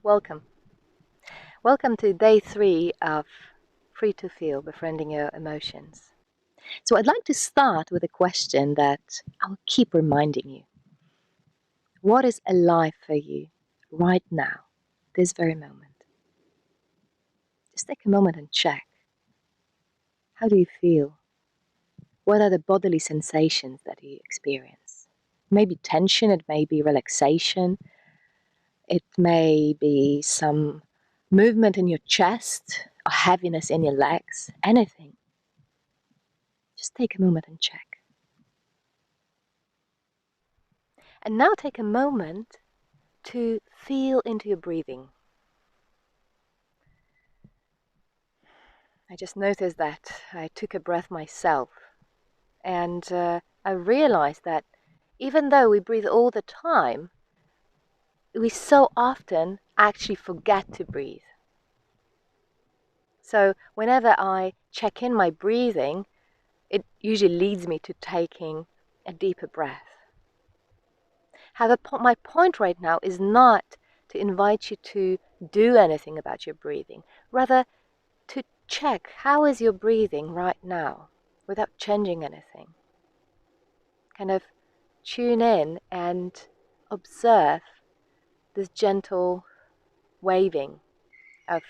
Welcome. Welcome to day 3 of Free to Feel, Befriending Your Emotions. So, I'd like to start with a question that I'll keep reminding you. What is alive for you right now, this very moment? Just take a moment and check. How do you feel? What are the bodily sensations that you experience? It may be tension, it may be relaxation, it may be some movement in your chest or heaviness in your legs, anything. Just take a moment and check. And now take a moment to feel into your breathing. I just noticed that I took a breath myself, and I realized that even though we breathe all the time, we so often actually forget to breathe. So whenever I check in my breathing, it usually leads me to taking a deeper breath. However, my point right now is not to invite you to do anything about your breathing, rather to check how is your breathing right now without changing anything. Kind of tune in and observe this gentle waving of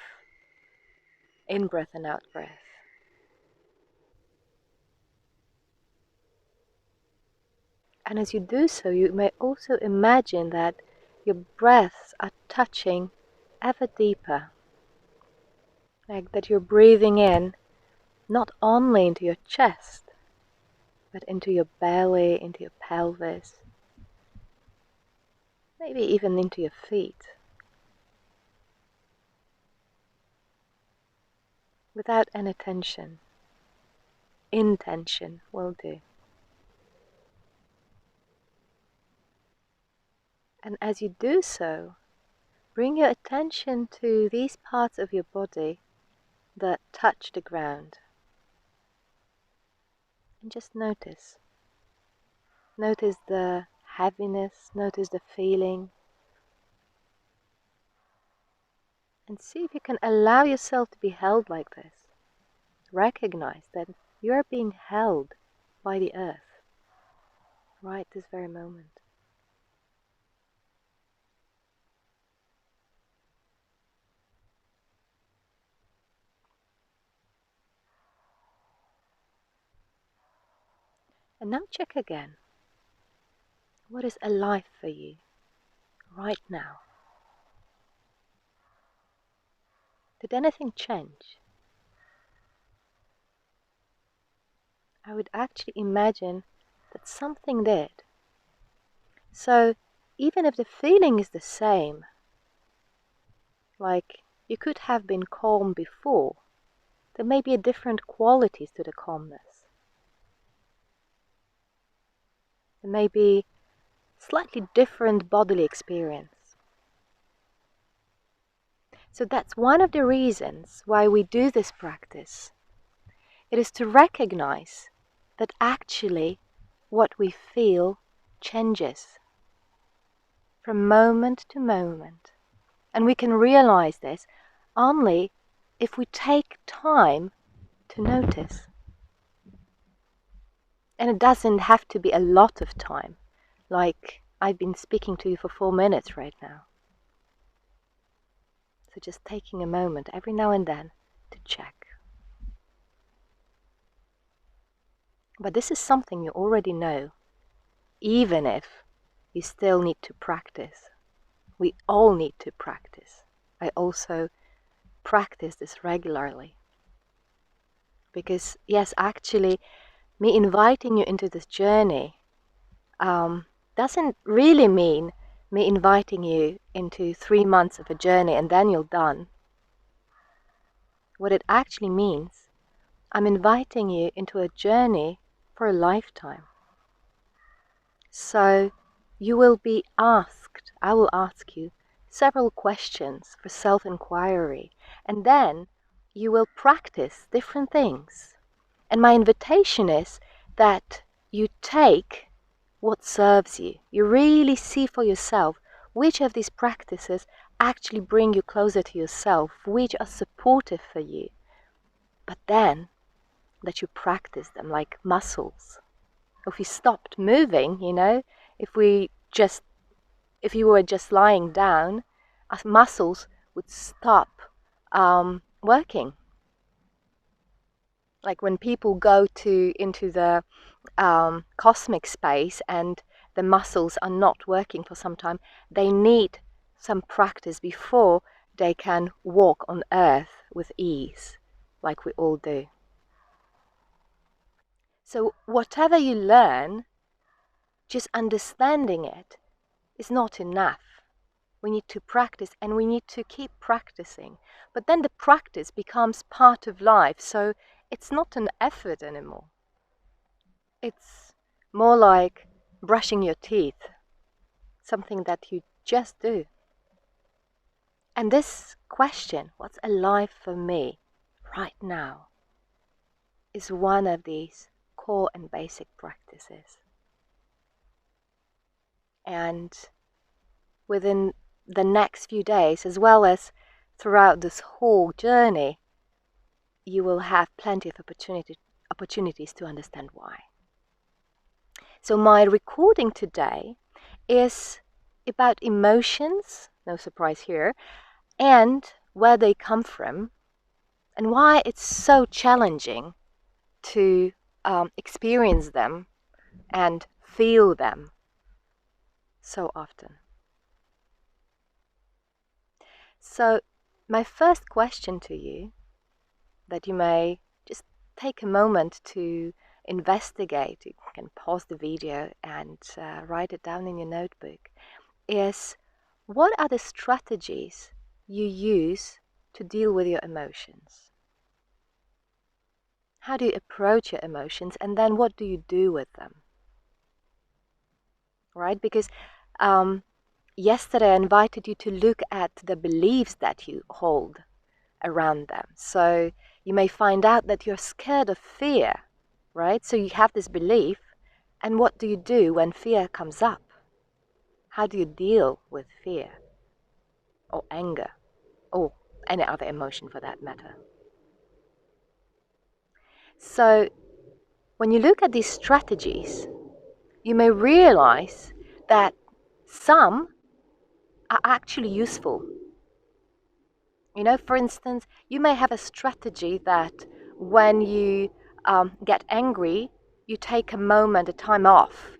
in-breath and out-breath. And as you do so, you may also imagine that your breaths are touching ever deeper, like that you're breathing in not only into your chest, but into your belly, into your pelvis, maybe even into your feet. Without any tension. Intention will do. And as you do so, bring your attention to these parts of your body that touch the ground. And just notice. Notice the heaviness, notice the feeling. And see if you can allow yourself to be held like this. Recognize that you are being held by the earth right this very moment. And now check again. What is alive for you right now? Did anything change? I would actually imagine that something did. So even if the feeling is the same, like you could have been calm before, there may be a different qualities to the calmness. There may be slightly different bodily experience. So that's one of the reasons why we do this practice. It is to recognize that actually what we feel changes from moment to moment. And we can realize this only if we take time to notice. And it doesn't have to be a lot of time, like I've been speaking to you for 4 minutes right now. So just taking a moment every now and then to check. But this is something you already know, even if you still need to practice. We all need to practice. I also practice this regularly. Because yes, actually, me inviting you into this journey doesn't really mean me inviting you into 3 months of a journey and then you're done. What it actually means, I'm inviting you into a journey for a lifetime. So you will be asked, I will ask you several questions for self-inquiry, and then you will practice different things. And my invitation is that you take what serves you. You really see for yourself which of these practices actually bring you closer to yourself, which are supportive for you, but then that you practice them like muscles. If we stopped moving, if you were just lying down, our muscles would stop working. Like when people go into the cosmic space and the muscles are not working for some time, they need some practice before they can walk on earth with ease, like we all do. So whatever you learn, just understanding it is not enough. We need to practice, and we need to keep practicing. But then the practice becomes part of life, so it's not an effort anymore. It's more like brushing your teeth, something that you just do. And this question, what's alive for me right now, is one of these core and basic practices. And within the next few days, as well as throughout this whole journey, you will have plenty of opportunities to understand why. So my recording today is about emotions, no surprise here, and where they come from, and why it's so challenging to experience them and feel them so often. So my first question to you, that you may just take a moment to investigate, you can pause the video and write it down in your notebook, is what are the strategies you use to deal with your emotions? How do you approach your emotions, and then what do you do with them? Right? Because yesterday I invited you to look at the beliefs that you hold around them. So you may find out that you're scared of fear, right? So you have this belief, and what do you do when fear comes up? How do you deal with fear or anger or any other emotion for that matter? So when you look at these strategies, you may realize that some are actually useful. For instance, you may have a strategy that when you get angry, you take a moment, a time off,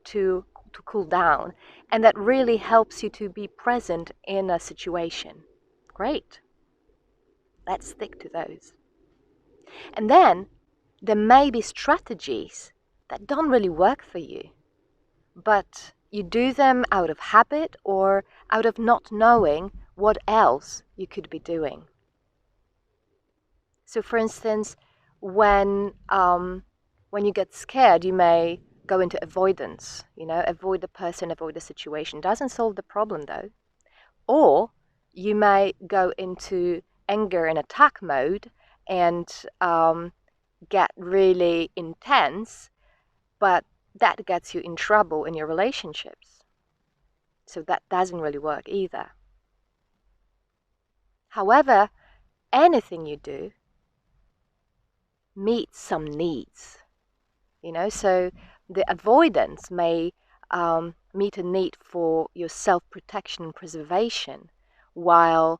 to cool down. And that really helps you to be present in a situation. Great. Let's stick to those. And then there may be strategies that don't really work for you, but you do them out of habit or out of not knowing what else you could be doing. So for instance, when you get scared, you may go into avoidance, avoid the person, avoid the situation. Doesn't solve the problem though. Or you may go into anger and attack mode and get really intense, but that gets you in trouble in your relationships. So that doesn't really work either. However, anything you do meets some needs, so the avoidance may meet a need for your self-protection and preservation, while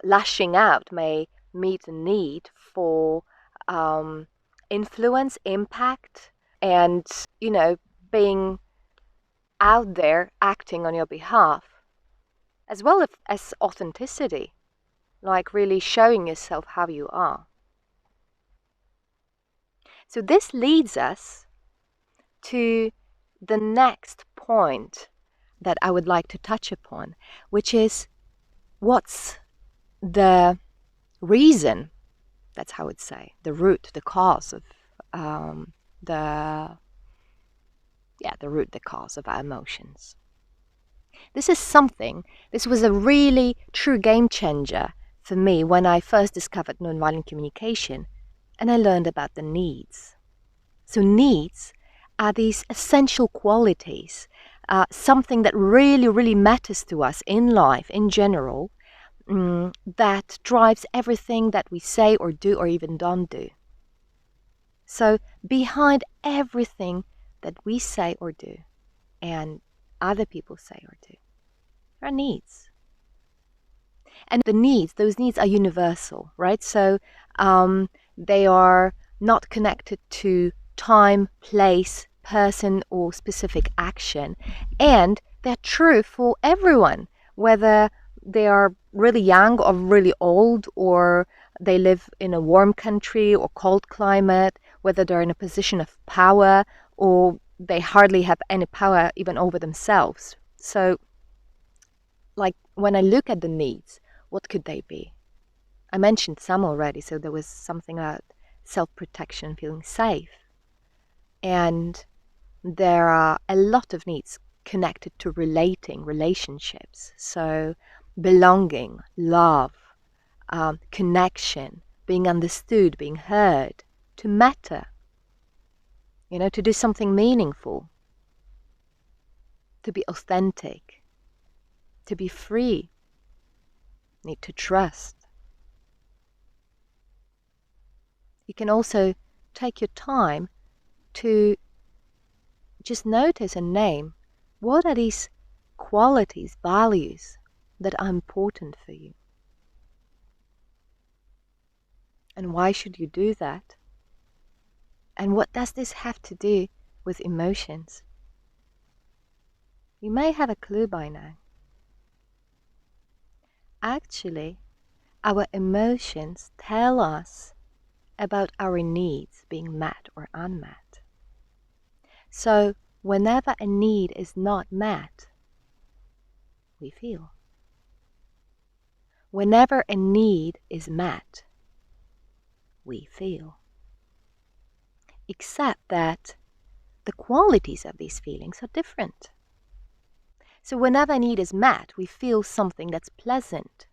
lashing out may meet a need for influence, impact, and being out there acting on your behalf, as well as authenticity, like really showing yourself how you are. So this leads us to the next point that I would like to touch upon, which is what's the reason, that's how I would say, the root, the cause of the root, the cause of our emotions. This was a really true game changer for me when I first discovered nonviolent communication and I learned about the needs. So needs are these essential qualities something that really, really matters to us in life in general, that drives everything that we say or do or even don't do. So behind everything that we say or do and other people say or do, there are needs. And the needs, those needs are universal, right? So they are not connected to time, place, person, or specific action. And they're true for everyone, whether they are really young or really old, or they live in a warm country or cold climate, whether they're in a position of power or they hardly have any power even over themselves. So, like, when I look at the needs, what could they be? I mentioned some already. So there was something about self-protection, feeling safe. And there are a lot of needs connected to relationships. So belonging, love, connection, being understood, being heard, to matter, to do something meaningful, to be authentic, to be free, need to trust. You can also take your time to just notice and name what are these qualities, values that are important for you. And why should you do that? And what does this have to do with emotions? You may have a clue by now. Actually, our emotions tell us about our needs being met or unmet. So whenever a need is not met, we feel. Whenever a need is met, we feel. Except that the qualities of these feelings are different. So whenever a need is met, we feel something that's pleasant,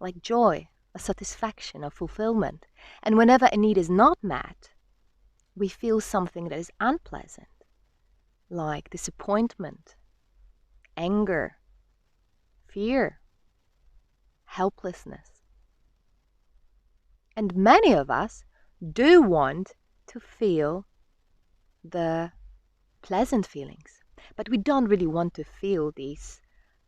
like joy, or satisfaction, or fulfillment. And whenever a need is not met, we feel something that is unpleasant, like disappointment, anger, fear, helplessness. And many of us do want to feel the pleasant feelings, but we don't really want to feel these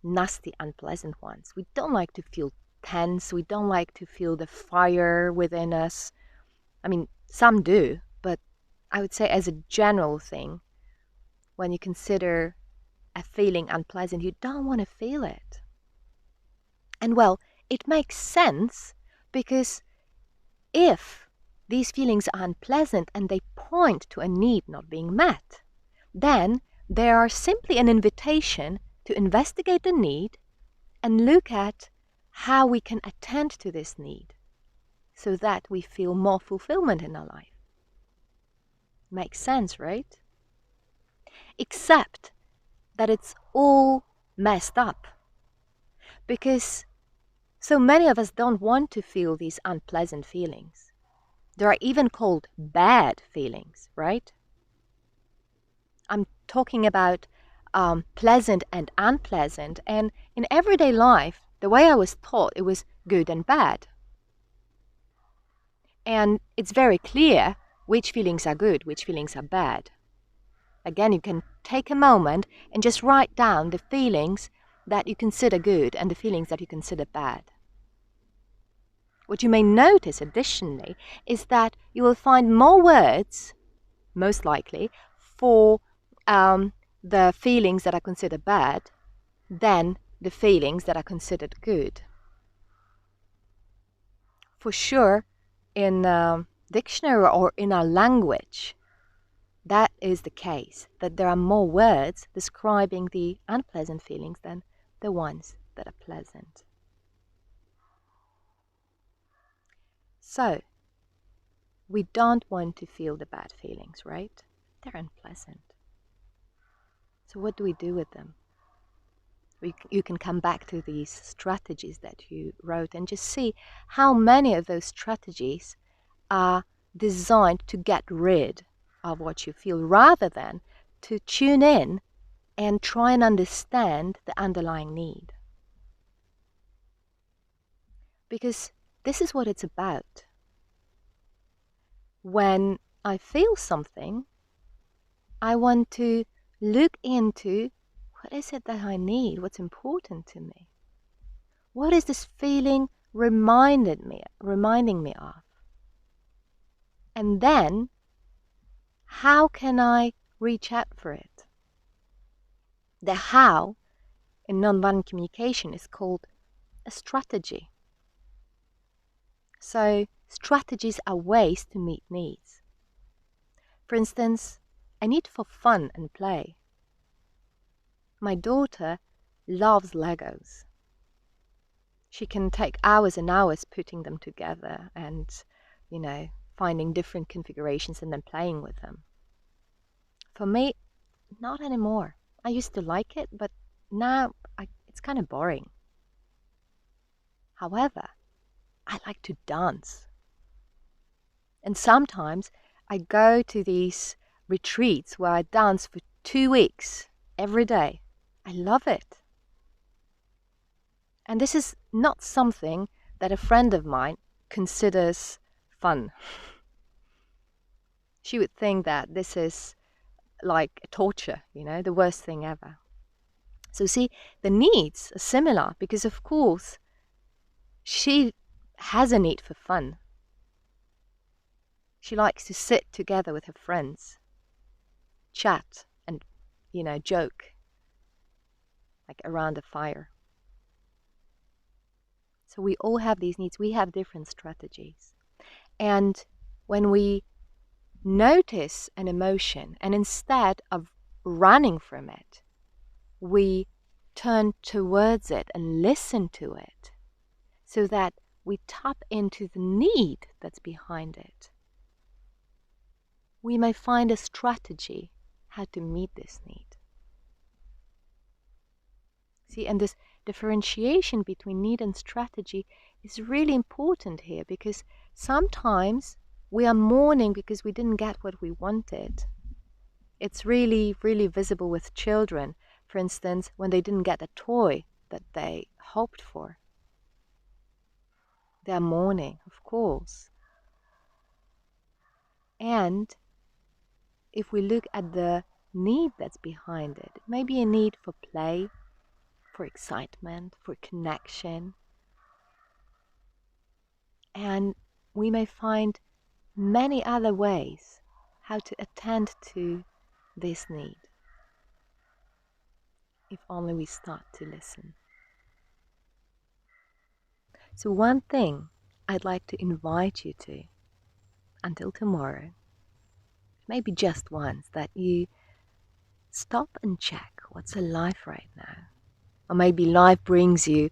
nasty, unpleasant ones. We don't like to feel tense. We don't like to feel the fire within us. I mean, some do, but I would say as a general thing, when you consider a feeling unpleasant, you don't want to feel it. And well, it makes sense, because if these feelings are unpleasant and they point to a need not being met, then they are simply an invitation to investigate the need and look at how we can attend to this need so that we feel more fulfillment in our life. Makes sense, right? Except that it's all messed up, because so many of us don't want to feel these unpleasant feelings. They are even called bad feelings, right? I'm talking about pleasant and unpleasant. And in everyday life, the way I was taught, it was good and bad. And it's very clear which feelings are good, which feelings are bad. Again, you can take a moment and just write down the feelings that you consider good and the feelings that you consider bad. What you may notice additionally is that you will find more words, most likely, for the feelings that are considered bad than the feelings that are considered good. For sure, in a dictionary or in our language, that is the case, that there are more words describing the unpleasant feelings than the ones that are pleasant. So, we don't want to feel the bad feelings, right? They're unpleasant. So what do we do with them? You can come back to these strategies that you wrote and just see how many of those strategies are designed to get rid of what you feel rather than to tune in and try and understand the underlying need. Because this is what it's about. When I feel something, I want to look into what is it that I need, what's important to me. What is this feeling reminding me of? And then, how can I reach out for it? The how in nonviolent communication is called a strategy. So strategies are ways to meet needs. For instance, a need for fun and play. My daughter loves Legos. She can take hours and hours putting them together and, finding different configurations and then playing with them. For me, not anymore. I used to like it, but now it's kind of boring. However, I like to dance. And sometimes I go to these retreats where I dance for 2 weeks every day. I love it. And this is not something that a friend of mine considers fun. She would think that this is like torture, the worst thing ever. So see, the needs are similar because, of course, she has a need for fun. She likes to sit together with her friends, chat and, joke, like around a fire. So we all have these needs. We have different strategies. And when we notice an emotion and instead of running from it, we turn towards it and listen to it so that we tap into the need that's behind it, we may find a strategy how to meet this need. See, and this differentiation between need and strategy is really important here because sometimes we are mourning because we didn't get what we wanted. It's really, really visible with children, for instance, when they didn't get a toy that they hoped for. They are mourning, of course. And if we look at the need that's behind it, it may be a need for play, for excitement, for connection. And we may find many other ways how to attend to this need, if only we start to listen. So one thing I'd like to invite you to, until tomorrow, maybe just once, that you stop and check what's alive right now. Or maybe life brings you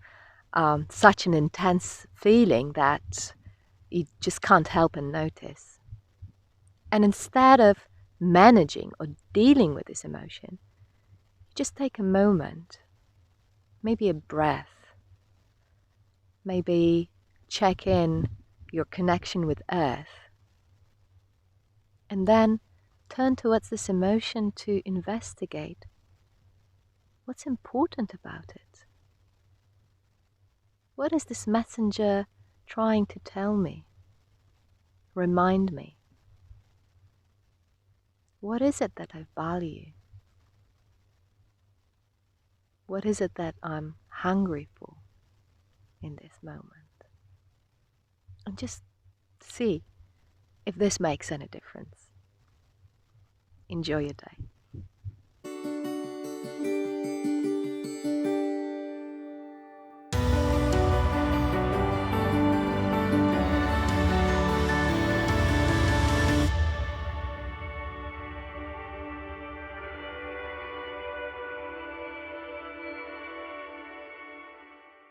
such an intense feeling that you just can't help and notice. And instead of managing or dealing with this emotion, just take a moment, maybe a breath, maybe check in your connection with Earth, and then turn towards this emotion to investigate what's important about it. What is this messenger trying to tell me? Remind me. What is it that I value? What is it that I'm hungry for in this moment? And just see if this makes any difference. Enjoy your day.